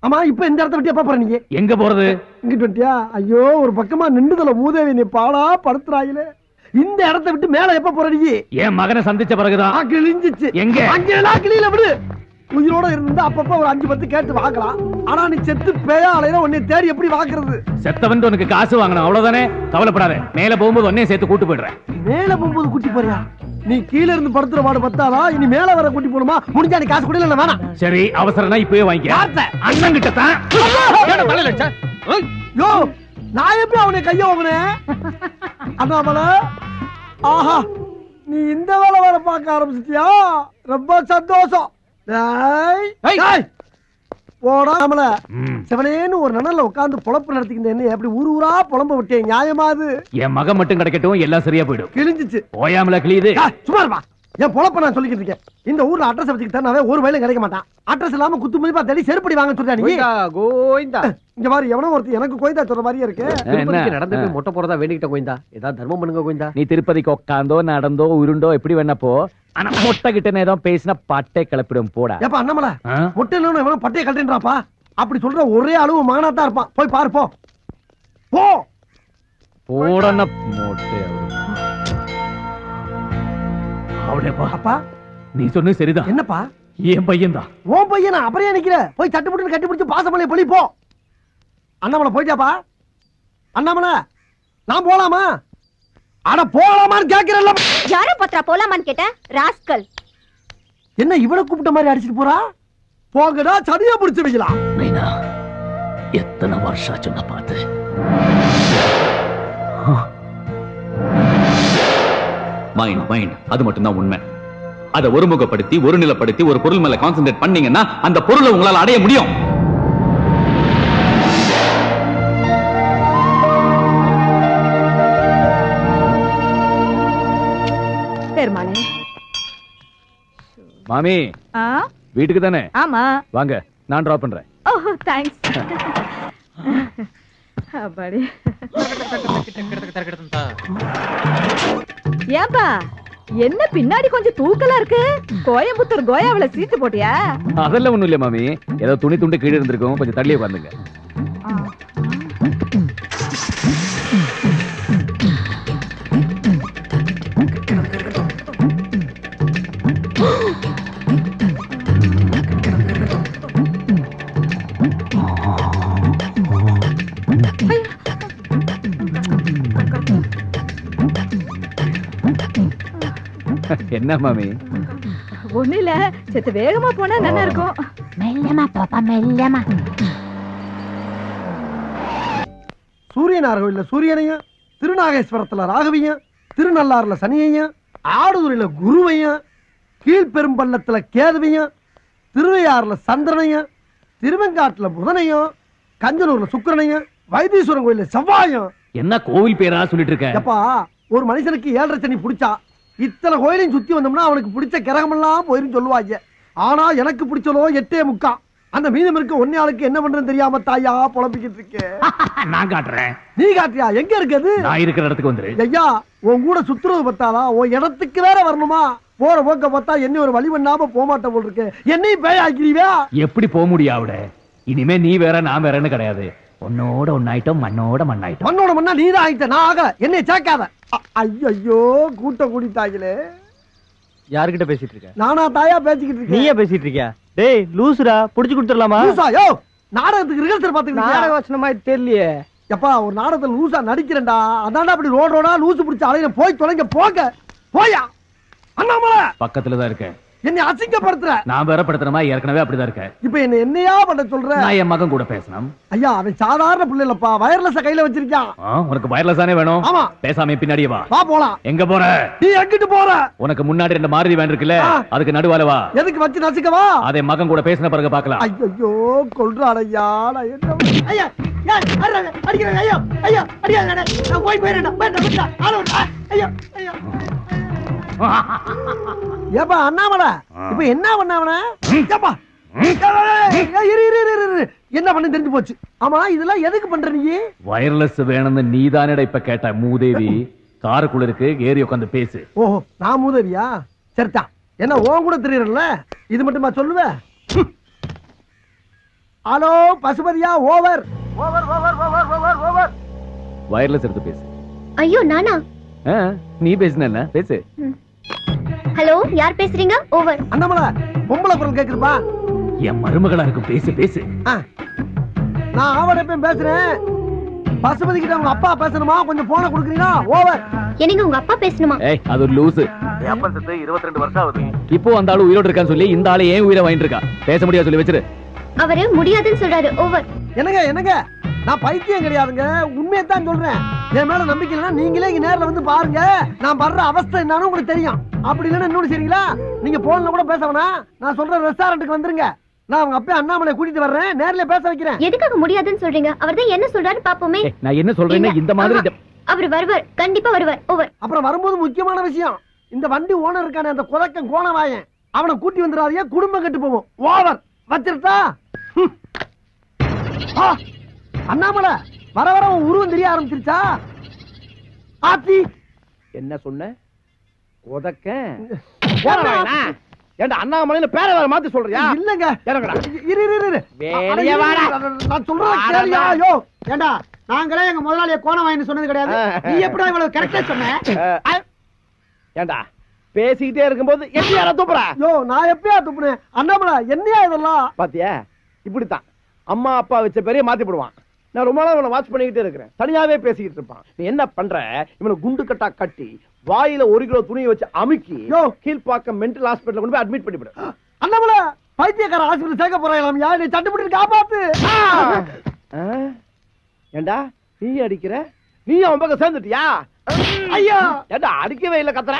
ஆமா, இப்ப இந்த இடத்த விட்டு எப்ப போற நீங்க? எங்க போறது? இங்கிட்டு வந்துட்டியா? ஐயோ, ஒரு பக்கமா நின்றுதல மூதேவி நீ பாடா படுத்துறாயிலே. இந்த இடத்த விட்டு மேல எப்ப போற நீ? என் மகனை சந்திச்ச பிறகுதான். கிழிஞ்சிச்சு. எங்க? அங்கெல்லாம் கிளியில விடு. உயிரோட இருந்தா அப்பப்ப ஒரு 5 10 கேட்டு வாக்கலாம். ஆனா நீ செத்து பேயா அலையில உன்னை தேடி எப்படி வாக்குறது? செத்தவன் உனக்கு காசு வாங்கணும், அவ்வளவுதானே. கவலைப்படாத, மேல போகும்போது உன்னையும் சேர்த்து கூட்டு போயிடுறேன். மேல போகும்போது கூட்டி போறியா? நீ கீழ இருந்து படுத்துற பாடு பத்தாதா, இனி மேல வர கூட்டி போணுமா? முடிஞ்சா நீ காசு கொடுல வேணாம். சரி, அவசரம்னா இப்பவே வாங்கிக்க. அண்ணன் கிட்ட தான். யோ, நான் எப்படி அவனை கைய வாங்கினேன்? அண்ணாமலை, ஆஹா, நீ இந்த வேலை வர பார்க்க ஆரம்பிச்சிட்டியா? ரொம்ப சந்தோஷம். போடா நம்மள சிவனேன்னு ஒரு நனல்ல உட்கார்ந்து பொழப்பு நடத்திக்கிட்டு என்ன எப்படி ஊர் ஊரா புலம்ப விட்டேன்? நியாயமாது? என் மகன் மட்டும் கிடைக்கட்டும், எல்லாம் சரியா போயிடும். கிழிஞ்சிச்சு. ஓயாமல கிளியுது. சும்மா இருப்பா. என் பொழப்ப நான் சொல்லிக்கிட்டு இருக்கேன். இந்த ஊர்ல அட்ரஸ் வச்சுக்கிட்டு தரனாவே ஒரு வேலை கிடைக்க மாட்டான். அட்ரஸ் இல்லாம குத்து மதிப்பா தேடி செருப்படி வாங்க சொல்றா நீ. கோயிந்தா, இங்க பாரு, எவனோ ஒருத்தர் எனக்கு கோயிந்தா சொல்ற மாதிரியே இருக்கு. திருப்பதிக்கு நடந்து போய் மொட்டை போறதா வேண்டிக்கிட்ட கோயிந்தா. ஏதாவது தர்மம் பண்ணுங்க கோயிந்தா. நீ திருப்பதிக்கு உட்காந்தோ நடந்தோ உருண்டோ எப்படி வேணா போ. ஆனா மொட்டை கிட்ட ஏதோ பேசினா பட்டை கிளப்பிடும். போடா. ஏப்பா அண்ணாமலை, மொட்டை இல்லைன்னு எவனோ பட்டையை கழட்டுறாப்பா. அப்படி சொல்ற ஒரே அளவு மகனாத்தான் இருப்பான். போய் பாரு, போ போ. போடன மொட்டை அவளேப்பா. அப்பா, நீ சொன்னது சரிதான். என்னப்பா? என் பையன் தான். உன் பையனா? அப்புறம் ஏன் நிக்கிற? போய் தட்டு போட்டு கட்டி பிடிச்சு பாசமலையை பொழி போ. அண்ணாமலை போயிட்டாப்பா. அண்ணாமலை, நான் போலாமா? அட போலாமான்னு கேக்குறல்ல. யார பத்ரா போலாமான்னு கேட்ட ராஸ்கல். என்ன இவள கூப்பிட்ட மாதிரி அடிச்சிட்டு போறா? போங்கடா, சதியா புடிச்சு வைக்கலாம். மைனா, எத்தனை வருஷம் சொன்ன பார்த்து. மைண்ட் அது மட்டும் தான் உண்மை. அதை ஒருமுகப்படுத்தி ஒரு நிலைப்படுத்தி ஒரு பொருள் மேல கான்சென்ட்ரேட் பண்ணீங்கன்னா அந்த பொருளை உங்களால் அடைய முடியும். பெருமாளே, மாமி வீட்டுக்கு தானே? ஆமா வாங்க, நான் டிராப் பண்றேன். ஓஹோ தேங்க்ஸ். அப்பாடி. ஏப்பா என்ன பின்னாடி கொஞ்சம் தூக்கலா இருக்கு? கோயம்புத்தூர் கோயாவில சீட்டு போட்டியா? அதெல்லாம் ஒண்ணும் இல்ல மாமி, ஏதோ துணி துண்டு கீழே இருந்திருக்கும், கொஞ்சம் தள்ளி உட்காந்துங்க. என்ன மாமி? ஒண்ணு இல்ல, செத்து வேகமா போனா நல்லா இருக்கும். மெல்லமா பாப்பா மெல்லமா. சூரியனார் கோயில்ல சூரியனையும், திருநாகேஸ்வரத்துல ராகவியும், திருநள்ளாறுல சனியையும், ஆடுதுறையில குருவையும், கீழ்பெரும்பள்ளத்துல கேதுவையும், திருவையாறுல சந்திரனையும், திருவெங்காட்டுல புதனையும், கஞ்சனூர்ல சுக்கிரனையும், வைத்தீஸ்வரன் கோயில்ல செவ்வாயும். என்ன கோவில் பேரா சொல்லிட்டு இருக்க? எப்பா, ஒரு மனுஷனுக்கு 7.5 சனி பிடிச்சா இத்தனை கோயிலையும் சுத்தி வந்தோம்னா அவனுக்கு பிடிச்ச கிரகமெல்லாம் போயிரும் சொல்லுவாங்க. ஆனா எனக்கு பிடிச்சதோ 8.75. அந்த மீதம் இருக்க ஒன்னே ஆளுக்கு என்ன பண்றேன்னு தெரியாம தாயா புலம்பிக்கிட்டு இருக்கேன். நான் காட்டுறேன். நீ காட்டியா? எங்க இருக்குது? நான் இருக்கிற இடத்துக்கு வந்துரு. ஐயா, உன் கூட சுத்துறது பத்தாதா? உன் இடத்துக்கு வேற வரணுமா? போற போக்க பார்த்தா என்ன ஒரு வழி பண்ணாம போமாட்ட போல் இருக்கு. என்னையும் பேயாக்கிறீவா? எப்படி போக முடியும் அவட? இனிமே நீ வேற நான் வேறன்னு கிடையாது. உன்னோட ஒன்னாயிட்டோம், மண்ணோட மண்ணாயிட்டோம். மண்ணோட மண்ணா நீ தான் ஆயிட்ட, நான் ஆகல. என்னை சேர்க்காத. ஐயோ, கூட்டம் கூடிட்டாங்களே. யார்கிட்ட பேசிட்டு இருக்க? நானா தாயா பேசிக்கிட்டு இருக்கேன். நீயே பேசிட்டு இருக்கியா? டேய் லூசுடா, புடிச்சு கொடுத்துடலாமா? லூசா? யோ, நாடகத்துக்கு ரிஹர்சல் பாத்துக்கிட்டு நாடக வசனமா தெரியலையே. எப்பா, ஒரு நாடகத்துல லூசா நடிக்கிறேன்டா. அதான்டா அப்படி ரோடா லூசு பிடிச்ச அலையில போய் தொலைங்க. போங்க போயா. அண்ணாமலை பக்கத்துல தான் இருக்கேன். என்னை அசிங்கப்படுத்துற. நான் வேற படுத்துறமா? ஏற்கனவே அப்படிதான் இருக்கேன். இப்ப என்னையா பண்ண சொல்ற? நான் என் மகன் கூட பேசணும். ஐயா, அவன் சாதாரண பிள்ளை இல்லப்பா, வயர்லெஸ் கையில வச்சிருக்கான். உனக்கு வயர்லெஸ் தானே வேணும்? ஆமா. பேசாம பின்னாடியே வா. வா போலாம். எங்க போற? நீ எங்கிட்டு போற? உனக்கு முன்னாடி 2 மாருதி வேன் இருக்குல்ல, அதுக்கு நடுவால வா. எதுக்கு வச்சு நசுக்கவா? அதை மகன் கூட பேசின பிறகு பாக்கலாம். ஐயோ, கொல்றான் ஐயா. நான் என்ன ஐயா அடிக்கிறேன். ஐயா ஐயா அடிக்காத. நான் போய் போயிடுறேன். ஐயா ஐயா. ஏப்பா அண்ணாமலை, இப்ப என்ன பண்ணாவன? ஏப்பா என்ன பண்ண தெரிஞ்சு போச்சு. ஆமா, இதெல்லாம் எதுக்கு பண்ற நீ? வயர்லெஸ் வேணும்னு நீதானடா இப்ப கேட்ட. மூதேவி காருக்குள்ள இருக்கு, ஏறி உட்காந்து பேசு. ஓஹோ, நான் மூதேவியா? சரிதா, என்ன உன் கூட தெரியறல? இது மட்டுமா சொல்லுவ? ஹலோ பசுபதியா, over over over over over over. Wireless எடுத்து பேசு. ஐயோ நானா? நீ பேசுன என்ன? பேசு. ஹலோ, யார் பேசுறீங்க? ஓவர். அண்ணாமலை, பொம்பளை குரல் கேக்குதுப்பா. என் மருமகளா இருக்கு, பேசு பேசு. நான் அவட பேசுறேன். பசுபதி கிட்ட உங்க அப்பா பேசணுமா? கொஞ்சம் போன கொடுக்குறீங்களா? ஓவர். என்னங்க உங்க அப்பா பேசணுமா? ஏய், அது ஒரு லூசு. அப்பா செத்து 22 வருஷம் ஆகுது. இப்போ அந்த ஆளு உயிரோட இருக்கான்னு சொல்லி இந்த ஆளு ஏன் உயிரை வாங்கிட்டு இருக்கா? பேச முடியாது சொல்லி வச்சிரு. அவரு முடியாதுன்னு சொல்றாரு. ஓவர். என்னங்க நான் பைத்தியம் கிடையாதுங்க, உண்மையத்தான் சொல்றேன். என் மேல நம்பிக்கை இல்லைன்னா நீங்களே இங்க நேர்ல வந்து பாருங்க. நான் படுற அவஸ்தை என்னன்னு உங்களுக்கு தெரியும். அப்படி இல்லைன்னா இன்னொன்னு சரிங்களா, நீங்க போன்ல கூட பேச வேணாம். நான் சொல்ற ரெஸ்டாரண்ட்டுக்கு வந்துருங்க. நான் அவங்க அப்பா அண்ணாமலை கூட்டிட்டு வர்றேன், நேர்ல பேச வைக்கிறேன். எதுக்காக முடியாதுன்னு சொல்றீங்க? அவர்தான் என்ன சொல்றாரு பாப்போமே. நான் என்ன சொல்றேன்னு இந்த மாதிரி அவர் வருவார், கண்டிப்பா வருவார். ஓவர். அப்புறம் வரும்போது முக்கியமான விஷயம், இந்த வண்டி ஓனர் இருக்கானே அந்த குலக்கன் கோணவாயன், அவனை கூட்டி வந்துடாதீங்க, குடும்பம் கெட்டு போவோம். ஓவர். வச்சிருட்டா? அண்ணாமலை, வர வர உன் உருவம் தெரிய ஆரம்பிச்சிருச்சா? ஆத்தி என்ன சொன்ன? உதக்க ஏண்டா அண்ணாமலையில பேரை வேற மாத்தி சொல்றியா? இல்லங்க, இறங்கடா. இரு வெளிய வாடா. நான் சொல்றேன் கேளியா. யோ ஏண்டா, நாங்களே எங்க முதலாளிய கோணவாயின்னு சொன்னது கிடையாது. நீ எப்படா இவ்வளவு கரெக்டா சொன்ன? ஏண்டா பேசிக்கிட்டே இருக்கும்போது எப்படி யாரா துப்புற? யோ, நான் எப்பயா துப்புனேன்? அண்ணாமலை, என்னையா இதெல்லாம்? பாத்தியா, இப்படித்தான் அம்மா அப்பா வச்ச பெரிய மாத்தி போடுவான். நான் ரொம்ப நாள் வாட்ச் பண்ணிக்கிட்டே இருக்கிறேன். தனியாவே பேசிக்கிட்டு இருப்பான். நீ என்ன பண்ற? இவனை குண்டு கட்டா கட்டி வாயில 1 கிலோ துணியை வச்சு அமுக்கி கீழ்பாக்கம் மென்டல் ஹாஸ்பிடல்ல கொண்டு போய் அட்மிட் பண்ணிவிடு. அண்ணாமலை, பைத்தியக்கார ஹாஸ்பிடல் சேர்க்க போறாங்களாம். யார் நீ தட்டுப்பட்டு காப்பாத்து. ஏண்டா நீ அடிக்கிற? நீ அவன் பக்கம் சேர்ந்துட்டியா? ஐயா, ஏண்டா அடிக்கவே இல்ல கத்துற?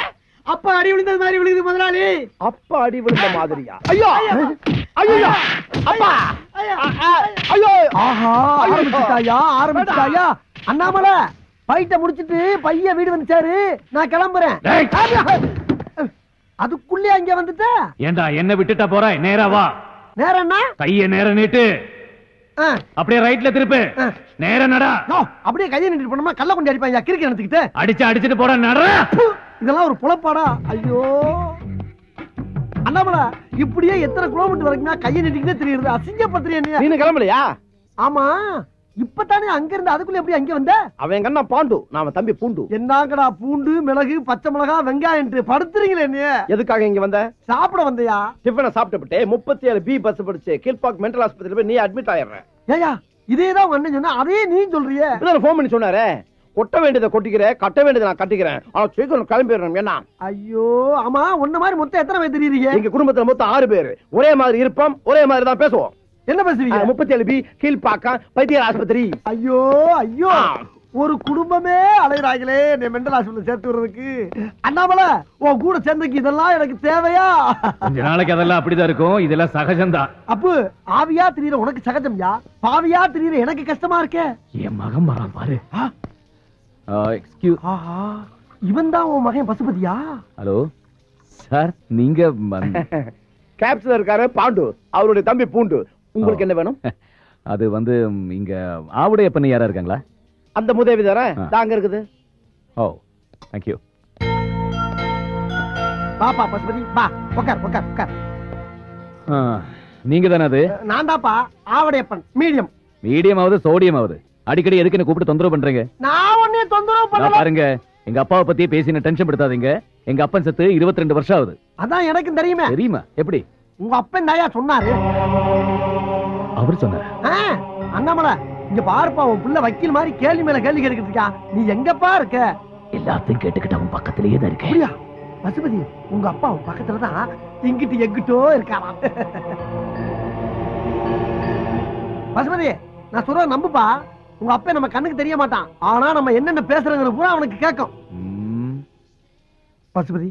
அப்பா அடி விழுந்தது மாதிரி விழுது முதலாளி. அப்பா அடி விழுந்த மாதிரியா? ஐயோ ஐயோ அப்பா ஐயோ. ஆஹா, ஆரம்பிச்சுட்டாயா? அண்ணாமலை, பைட்ட முடிச்சிட்டு பைய வீடு வந்துச்சாரு. நான் கிளம்புறேன். அதுக்குள்ளே அங்க வந்துட்ட. ஏண்டா என்ன விட்டுட்டா போற? நேரா வா. நேரா என்ன? கைய நேரா நீட்டு. அப்படியே ரைட்ல திருப்பு. நேரா நடா. அப்படியே கையை நீட்டு போனோமா கல்ல கொண்டு அடிப்பாங்க கிறுக்கு எடுத்துக்கிட்டு. அடிச்சிட்டு போற நடா. இதெல்லாம் ஒரு புலப்பாடா? ஐயோ அண்ணாமலை, இப்படியே எத்தனை கிலோமீட்டர் வரைக்கும் கையை நீட்டிக்கிட்டே தெரியுது. அசிங்கப்படுத்துறியா நீ? நீ கிளம்பலையா? ஆமா, இப்பதானே அங்க இருந்து அதுக்குள்ள எப்படி அங்க வந்த? அவன் கண்ணா பாண்டு, நாம தம்பி பூண்டு. என்னங்கடா பூண்டு, மிளகு, பச்சை மிளகா, வெங்காயம் படுத்துறீங்களே நீ? எதுக்காக இங்க வந்த? சாப்பிட வந்தியா? டிஃபனை சாப்பிட்டு 37B பஸ் படிச்சு கீழ்பாக் மென்டல் ஆஸ்பத்திரியில போய் நீ அட்மிட் ஆயிடுற. ஏயா இதேதான் அண்ணன் சொன்னா அதே நீ சொல்றியே? போன் பண்ணி சொன்னாரே, கொட்ட வேண்டியதை கொட்டிக்கிறேன், கட்ட வேண்டியதை நான் கட்டிக்கிறேன், ஆனா சீக்கிரம் கிளம்பிடுறேன். என்ன? ஐயோ ஆமா, உன்ன மாதிரி மொத்தம் எத்தனை பேர் தெரியுறீங்க? எங்க குடும்பத்துல மொத்தம் 6 பேர். ஒரே மாதிரி இருப்போம், ஒரே மாதிரி தான் பேசுவோம். என்ன பேசுவீங்க? 37B கீழ்பாக்கம் வைத்தியர் ஆஸ்பத்திரி. ஐயோ ஐயோ, ஒரு குடும்பமே அலைகிறாங்களே என்னை மெண்டல் ஹாஸ்பிட்டல் சேர்த்து விடுறதுக்கு. அண்ணாமலை, உன் கூட சேர்ந்துக்கு இதெல்லாம் எனக்கு தேவையா? கொஞ்ச நாளைக்கு அதெல்லாம் அப்படிதான் இருக்கும். இதெல்லாம் சகஜம்தான். அப்பு, ஆவியா திரியற உனக்கு சகஜம்யா, பாவியா திரியற எனக்கு கஷ்டமா இருக்கே. என் மகன் வரான் பாரு. இவன் தான் உன் மகன் பசுபதியா? ஹலோ சார், நீங்க கேப்ஸ்ல இருக்காரு பாண்டு, அவருடைய தம்பி பூண்டு. உங்களுக்கு என்ன வேணும்? அது வந்து இங்க ஆவுடைய பண்ணி யாரா இருக்காங்களா? அந்த முதவி தானே தாங்க இருக்குது. ஓ, thank you. பாப்பா பசுபதி பா, உட்கார் உட்கார் உட்கார். நீங்க தானே அது? நான் தான்ப்பா ஆவடையப்பன். மீடியம். மீடியம் ஆகுது சோடியம் ஆகுது. அடிக்கடி எதுக்கு என்ன கூப்பிட்டு தொந்தரவு பண்றீங்க? நான் ஒண்ணே தொந்தரவு பண்ணல. பாருங்க, எங்க அப்பாவை பத்தி பேசி டென்ஷன் படுத்தாதீங்க. எங்க அப்பன் செத்து 22 வருஷம் ஆகுது. அதான் எனக்கும் தெரியுமே. தெரியுமா? எப்படி? உங்க அப்பன் தாயா சொன்னாரு. அவர் சொன்னாரு? அண்ணாமலை, இங்க பாருப்பா, உன் புள்ள வக்கீல் மாதிரி கேள்வி மேல கேள்வி கேட்டுக்கிட்டு இருக்கா. நீ எங்கப்பா இருக்க? எல்லாத்தையும் கேட்டுக்கிட்டு அவன் பக்கத்திலேயே தான் இருக்கேன். பசுபதி, உங்க அப்பா உன் பக்கத்துல தான் இங்கிட்டு எங்கிட்டோ இருக்காராம். பசுபதி, நான் சொல்ற நம்புப்பா. உங்க அப்பா நம்ம கண்ணுக்கு தெரிய மாட்டான், ஆனா நம்ம என்னென்ன பேசுறதுங்கிற பூரா அவனுக்கு கேட்கும். பசுபதி,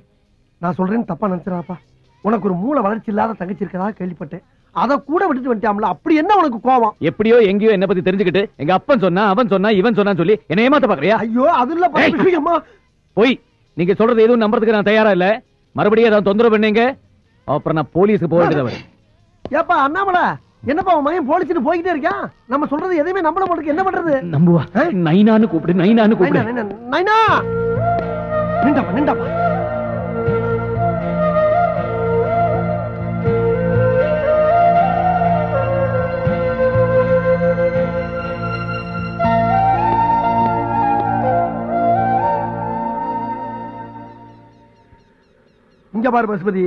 நான் சொல்றேன்னு தப்பா நினைச்சிடாப்பா. உனக்கு ஒரு மூளை வளர்ச்சி இல்லாத தங்கச்சி இருக்கதா கேள்விப்பட்டேன். அத கூட விட்டுட்டு வந்துட்டாம்ல, அப்படி என்ன உனக்கு கோபம்? எப்படியோ எங்கேயோ என்ன பத்தி தெரிஞ்சுக்கிட்டு எங்க அப்பன் சொன்னா, அவன் சொன்னா, இவன் சொன்னா சொல்லி என்ன ஏமாத்த பாக்குறியா? ஐயோ அதுல போய் நீங்க சொல்றது எதுவும் நம்புறதுக்கு நான் தயாரா இல்ல. மறுபடியும் ஏதாவது தொந்தரவு பண்ணீங்க, அப்புறம் நான் போலீஸ்க்கு போக வேண்டியதா வரும். ஏப்பா அண்ணாமலை, என்னப்பா உன் மகன் போலீஸ்னு போய்கிட்டே இருக்கான். நம்ம சொல்றது எதையுமே நம்பல மாட்டேங்குது. என்ன பண்றது? நம்புவா? நைனான்னு கூப்பிடு, நைனான்னு கூப்பிடு. நைனா, நிண்டாப்பா நிண்டாப்பா. இங்க பாரு பசுபதி,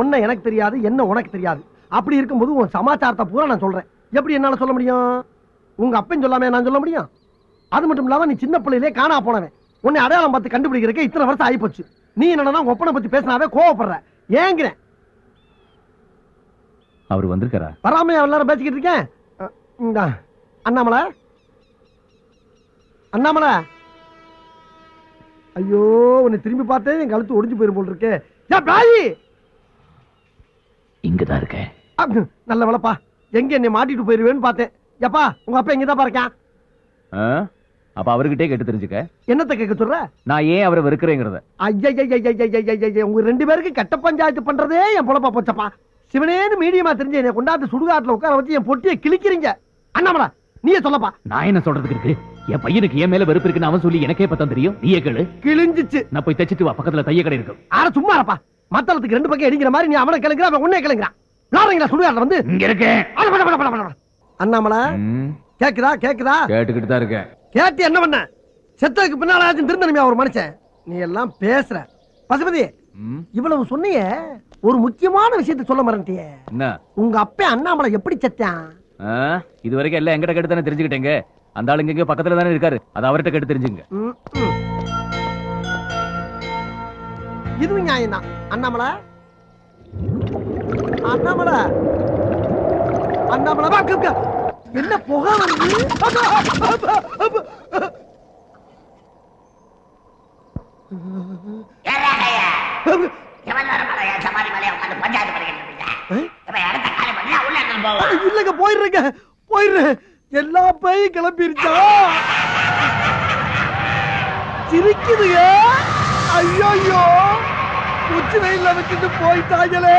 உன்னை எனக்கு தெரியாது, என்ன உனக்கு தெரியாது. அப்படி இருக்கும்போது உன் சமாச்சாரத்தை பூரா நான் சொல்றேன். எப்படி என்னால சொல்ல முடியும்? உங்க அப்பன் சொல்லாம நான் சொல்ல முடியும்? அது மட்டும் இல்லாம நீ சின்ன பிள்ளையிலே காணா போனவன். உன்னை அடையாளம் பார்த்து கண்டுபிடிக்கிறதுக்கு இத்தனை வருஷம் ஆகி போச்சு. நீ என்னன்னா ஒப்பனை பத்தி பேசினாவே கோவப்படுற. ஏங்கிறேன். அவர் வந்திருக்காரா? வராம எல்லாரும் பேசிக்கிட்டு இருக்கேன். அண்ணாமலை, அண்ணாமலை, ஐயோ உன்னை திரும்பி பார்த்தே என் கழுத்து ஒடிஞ்சு போயிரும் போல் இருக்கே. இங்கதான் இருக்கேன். நல்ல வேலைப்பா, எங்க என்னை மாட்டிட்டு போயிருவேன்னு பார்த்தேன். எப்பா உங்க அப்பா எங்கதான் பாருக்கேன். அப்ப அவர்கிட்டே கேட்டு தெரிஞ்சுக்க. என்னத்தை கேட்க சொல்ற? நான் ஏன் அவரை வெறுக்கிறேங்கிறத. ஐயா, உங்க 2 பேருக்கு கட்ட பஞ்சாயத்து பண்றதே என் பொழப்பா போச்சப்பா. சிவனேன்னு மீடியமா தெரிஞ்சு என்னை கொண்டாந்து சுடுகாட்டுல உட்கார வச்சு என் பொட்டியை கிழிக்கிறீங்க. அண்ணாமலை, நீயே சொல்லப்பா. நான் என்ன சொல்றதுக்கு இருக்கு? என் பையனுக்கு என் மேல வெறுப்பு இருக்குன்னு அவன் சொல்லி எனக்கே பத்தம் தெரியும். நீயே கேளு. கிழிஞ்சிச்சு. நான் போய் தச்சிட்டு வா, பக்கத்துல தைய கடை இருக்கும். ஆனா சும்மா இருப்பா. மத்தளத்துக்கு 2 பக்கம் அடிக்கிற மாதிரி நீ அவனை கிளங்குற, அவன் உன்னை கிளங்குறான். விளாடுறீங்களா சுடுகாட்டுல வந்து? இங்க இருக்கேன். அண்ணாமலை, கேக்குதா? கேக்குதா? கேட்டுக்கிட்டு தான் இருக்கேன். கேட்டு என்ன பண்ண? செத்ததுக்கு பின்னால திருந்தனுமே ஒரு மனுஷன். நீ எல்லாம் பேசுற. பசுபதி, இவ்வளவு சொன்னியே, ஒரு முக்கியமான விஷயத்தை சொல்ல மறந்துட்டியே. என்ன? உங்க அப்பா அண்ணாமலை எப்படி செத்தான்? இது வரைக்கும் எல்லாம் எங்கிட்ட கேட்டு தானே தெரிஞ்சுக்கிட்டேங்க. அந்த ஆளுங்க இங்க பக்கத்துல தானே இருக்காரு, அது அவர்கிட்ட கேட்டு தெரிஞ்சுங்க. இதுவும் நியாயம் தான். அண்ணாமலை, அண்ணாமலை, அண்ணாமலை, என்ன புகை வருது? இல்லங்க, போயிடுறேங்க, போயிடுறேன். எல்லா பையும் கிளம்பிருச்சா? சிரிக்குதுங்க. ஐயோ, உச்சி வெயில்ல வச்சுட்டு போயிட்டாங்களே.